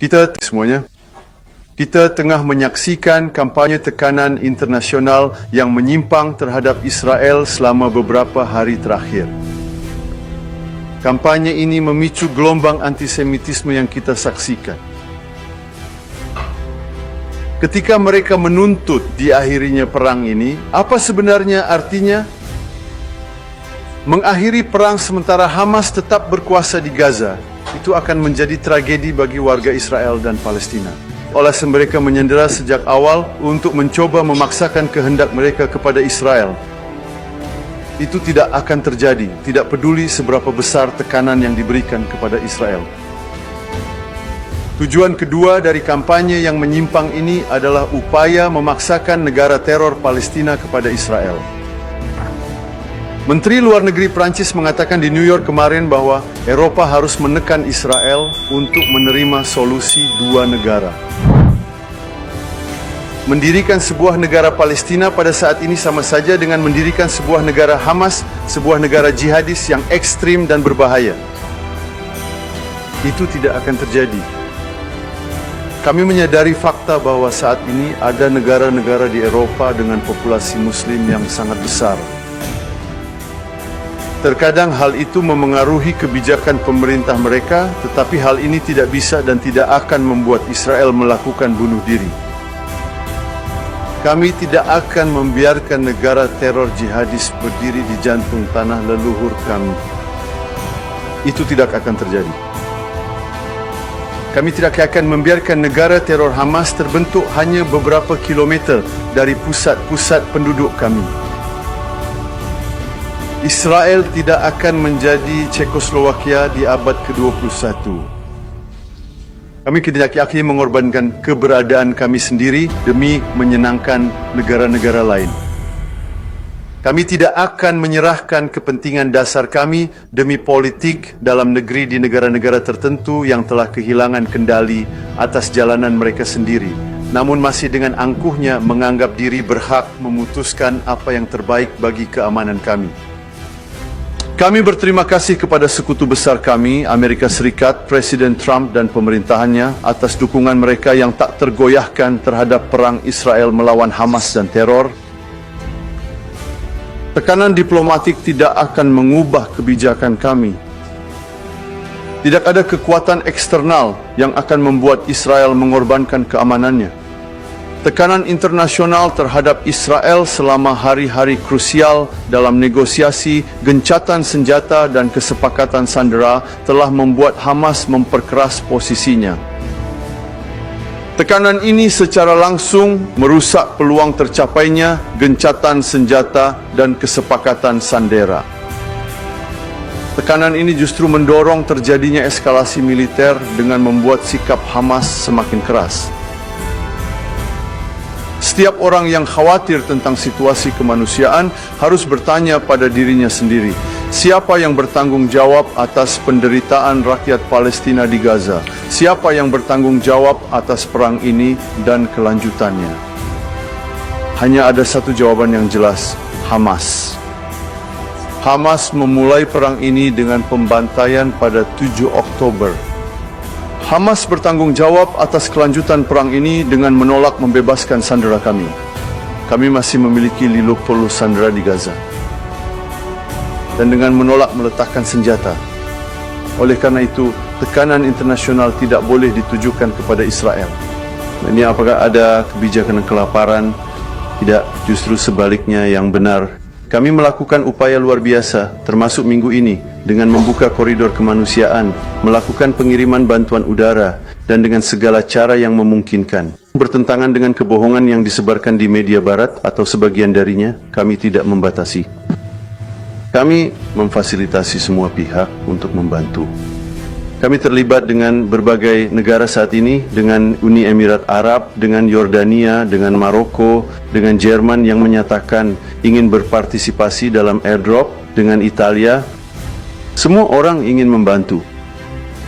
Kita semuanya, kita tengah menyaksikan kampanye tekanan internasional yang menyimpang terhadap Israel selama beberapa hari terakhir. Kampanye ini memicu gelombang antisemitisme yang kita saksikan. Ketika mereka menuntut diakhirinya perang ini, apa sebenarnya artinya? Mengakhiri perang sementara Hamas tetap berkuasa di Gaza, itu akan menjadi tragedi bagi warga Israel dan Palestina. Oleh mereka menyandera sejak awal untuk mencoba memaksakan kehendak mereka kepada Israel. Itu tidak akan terjadi, tidak peduli seberapa besar tekanan yang diberikan kepada Israel. Tujuan kedua dari kampanye yang menyimpang ini adalah upaya memaksakan negara teror Palestina kepada Israel. Menteri Luar Negeri Prancis mengatakan di New York kemarin bahwa Eropa harus menekan Israel untuk menerima solusi dua negara. Mendirikan sebuah negara Palestina pada saat ini sama saja dengan mendirikan sebuah negara Hamas, sebuah negara jihadis yang ekstrim dan berbahaya. Itu tidak akan terjadi. Kami menyadari fakta bahwa saat ini ada negara-negara di Eropa dengan populasi Muslim yang sangat besar. Terkadang hal itu memengaruhi kebijakan pemerintah mereka, tetapi hal ini tidak bisa dan tidak akan membuat Israel melakukan bunuh diri. Kami tidak akan membiarkan negara teror jihadis berdiri di jantung tanah leluhur kami. Itu tidak akan terjadi. Kami tidak akan membiarkan negara teror Hamas terbentuk hanya beberapa kilometer dari pusat-pusat penduduk kami. Israel tidak akan menjadi Czechoslovakia di abad ke-21. Kami tidak akan mengorbankan keberadaan kami sendiri demi menyenangkan negara-negara lain. Kami tidak akan menyerahkan kepentingan dasar kami demi politik dalam negeri di negara-negara tertentu yang telah kehilangan kendali atas jalanan mereka sendiri, namun masih dengan angkuhnya menganggap diri berhak memutuskan apa yang terbaik bagi keamanan kami. Kami berterima kasih kepada sekutu besar kami, Amerika Serikat, Presiden Trump dan pemerintahannya atas dukungan mereka yang tak tergoyahkan terhadap perang Israel melawan Hamas dan teror. Tekanan diplomatik tidak akan mengubah kebijakan kami. Tidak ada kekuatan eksternal yang akan membuat Israel mengorbankan keamanannya. Tekanan internasional terhadap Israel selama hari-hari krusial dalam negosiasi, gencatan senjata dan kesepakatan sandera telah membuat Hamas memperkeras posisinya. Tekanan ini secara langsung merusak peluang tercapainya gencatan senjata dan kesepakatan sandera. Tekanan ini justru mendorong terjadinya eskalasi militer dengan membuat sikap Hamas semakin keras. Setiap orang yang khawatir tentang situasi kemanusiaan harus bertanya pada dirinya sendiri, siapa yang bertanggung jawab atas penderitaan rakyat Palestina di Gaza? Siapa yang bertanggung jawab atas perang ini dan kelanjutannya? Hanya ada satu jawaban yang jelas, Hamas. Hamas memulai perang ini dengan pembantaian pada 7 Oktober. Hamas bertanggung jawab atas kelanjutan perang ini dengan menolak membebaskan sandera kami. Kami masih memiliki 50 sandera di Gaza. Dan dengan menolak meletakkan senjata. Oleh karena itu, tekanan internasional tidak boleh ditujukan kepada Israel. Ini apakah ada kebijakan kelaparan? Tidak, justru sebaliknya yang benar. Kami melakukan upaya luar biasa, termasuk minggu ini, dengan membuka koridor kemanusiaan, melakukan pengiriman bantuan udara, dan dengan segala cara yang memungkinkan. Bertentangan dengan kebohongan yang disebarkan di media barat atau sebagian darinya, kami tidak membatasi. Kami memfasilitasi semua pihak untuk membantu. Kami terlibat dengan berbagai negara saat ini, dengan Uni Emirat Arab, dengan Yordania, dengan Maroko, dengan Jerman yang menyatakan ingin berpartisipasi dalam airdrop, dengan Italia. Semua orang ingin membantu.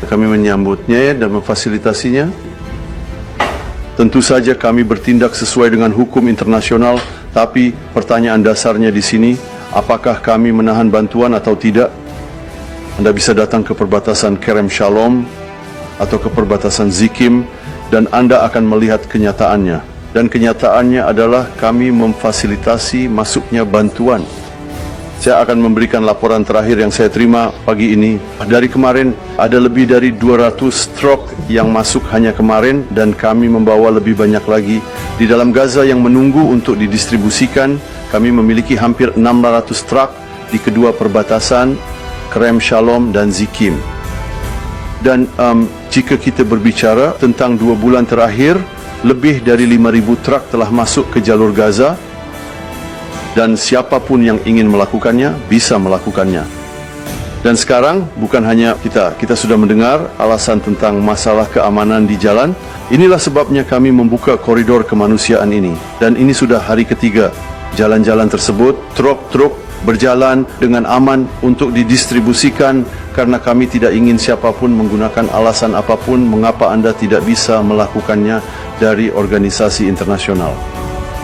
Kami menyambutnya dan memfasilitasinya. Tentu saja kami bertindak sesuai dengan hukum internasional, tapi pertanyaan dasarnya di sini, apakah kami menahan bantuan atau tidak? Anda bisa datang ke perbatasan Kerem Shalom atau ke perbatasan Zikim, dan Anda akan melihat kenyataannya. Dan kenyataannya adalah kami memfasilitasi masuknya bantuan. Saya akan memberikan laporan terakhir yang saya terima pagi ini. Dari kemarin ada lebih dari 200 truk yang masuk hanya kemarin, dan kami membawa lebih banyak lagi. Di dalam Gaza yang menunggu untuk didistribusikan, kami memiliki hampir 600 truk di kedua perbatasan, Kerem Shalom dan Zikim. Dan jika kita berbicara tentang 2 bulan terakhir, lebih dari 5.000 truk telah masuk ke jalur Gaza, dan siapapun yang ingin melakukannya, bisa melakukannya. Dan sekarang, bukan hanya kita sudah mendengar alasan tentang masalah keamanan di jalan. Inilah sebabnya kami membuka koridor kemanusiaan ini. Dan ini sudah hari ketiga. Jalan-jalan tersebut, truk-truk berjalan dengan aman untuk didistribusikan, karena kami tidak ingin siapapun menggunakan alasan apapun mengapa Anda tidak bisa melakukannya dari organisasi internasional.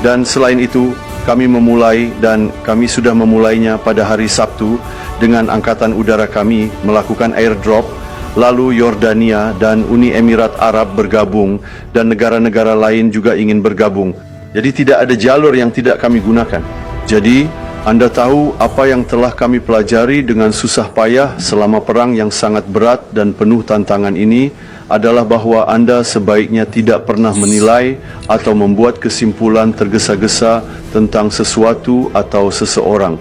Dan selain itu, kami memulai, dan kami sudah memulainya pada hari Sabtu dengan Angkatan Udara kami melakukan airdrop, lalu Yordania dan Uni Emirat Arab bergabung, dan negara-negara lain juga ingin bergabung. Jadi tidak ada jalur yang tidak kami gunakan. Jadi Anda tahu apa yang telah kami pelajari dengan susah payah selama perang yang sangat berat dan penuh tantangan ini adalah bahwa Anda sebaiknya tidak pernah menilai atau membuat kesimpulan tergesa-gesa tentang sesuatu atau seseorang.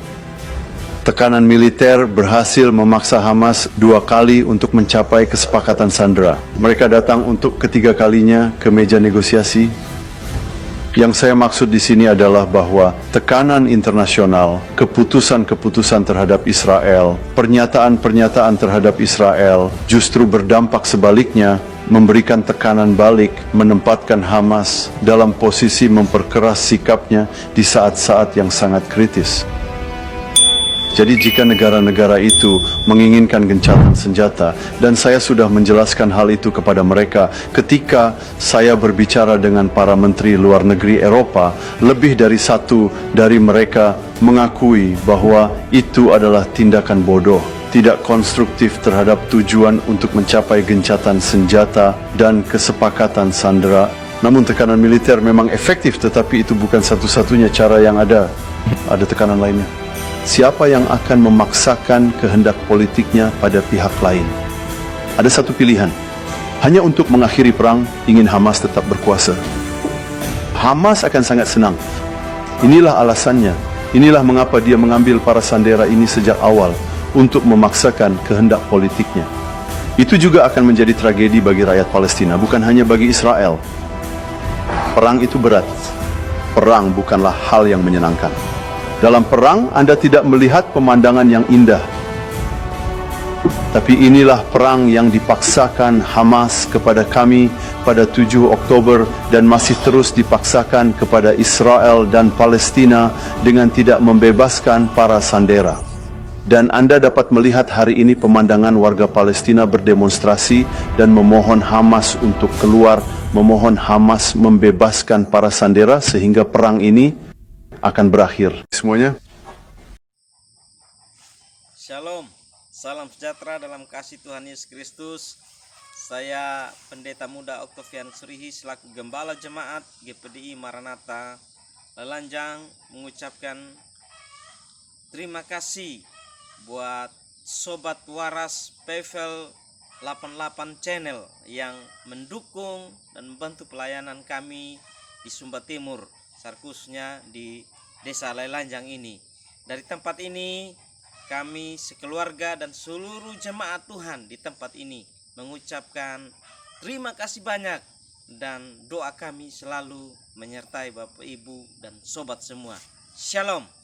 Tekanan militer berhasil memaksa Hamas 2 kali untuk mencapai kesepakatan sandera. Mereka datang untuk ketiga kalinya ke meja negosiasi. Yang saya maksud di sini adalah bahwa tekanan internasional, keputusan-keputusan terhadap Israel, pernyataan-pernyataan terhadap Israel justru berdampak sebaliknya, memberikan tekanan balik, menempatkan Hamas dalam posisi memperkeras sikapnya di saat-saat yang sangat kritis. Jadi jika negara-negara itu menginginkan gencatan senjata, dan saya sudah menjelaskan hal itu kepada mereka ketika saya berbicara dengan para menteri luar negeri Eropa, lebih dari satu dari mereka mengakui bahwa itu adalah tindakan bodoh, tidak konstruktif terhadap tujuan untuk mencapai gencatan senjata dan kesepakatan sandera. Namun tekanan militer memang efektif, tetapi itu bukan satu-satunya cara yang ada. Ada tekanan lainnya. Siapa yang akan memaksakan kehendak politiknya pada pihak lain? Ada satu pilihan. Hanya untuk mengakhiri perang, ingin Hamas tetap berkuasa. Hamas akan sangat senang. Inilah alasannya. Inilah mengapa dia mengambil para sandera ini sejak awal, untuk memaksakan kehendak politiknya. Itu juga akan menjadi tragedi bagi rakyat Palestina, bukan hanya bagi Israel. Perang itu berat. Perang bukanlah hal yang menyenangkan. Dalam perang, Anda tidak melihat pemandangan yang indah. Tapi inilah perang yang dipaksakan Hamas kepada kami pada 7 Oktober dan masih terus dipaksakan kepada Israel dan Palestina dengan tidak membebaskan para sandera. Dan Anda dapat melihat hari ini pemandangan warga Palestina berdemonstrasi dan memohon Hamas untuk keluar, memohon Hamas membebaskan para sandera sehingga perang ini akan berakhir. Semuanya. Shalom, salam sejahtera dalam kasih Tuhan Yesus Kristus. Saya Pendeta Muda Octavian Surihi selaku Gembala Jemaat GPDI Maranatha Lelanjang mengucapkan terima kasih buat Sobat Waras Pevel 88 Channel yang mendukung dan membantu pelayanan kami di Sumba Timur, khususnya di Desa Lelanjang ini. Dari tempat ini kami sekeluarga dan seluruh jemaat Tuhan di tempat ini mengucapkan terima kasih banyak, dan doa kami selalu menyertai Bapak Ibu dan sobat semua. Shalom.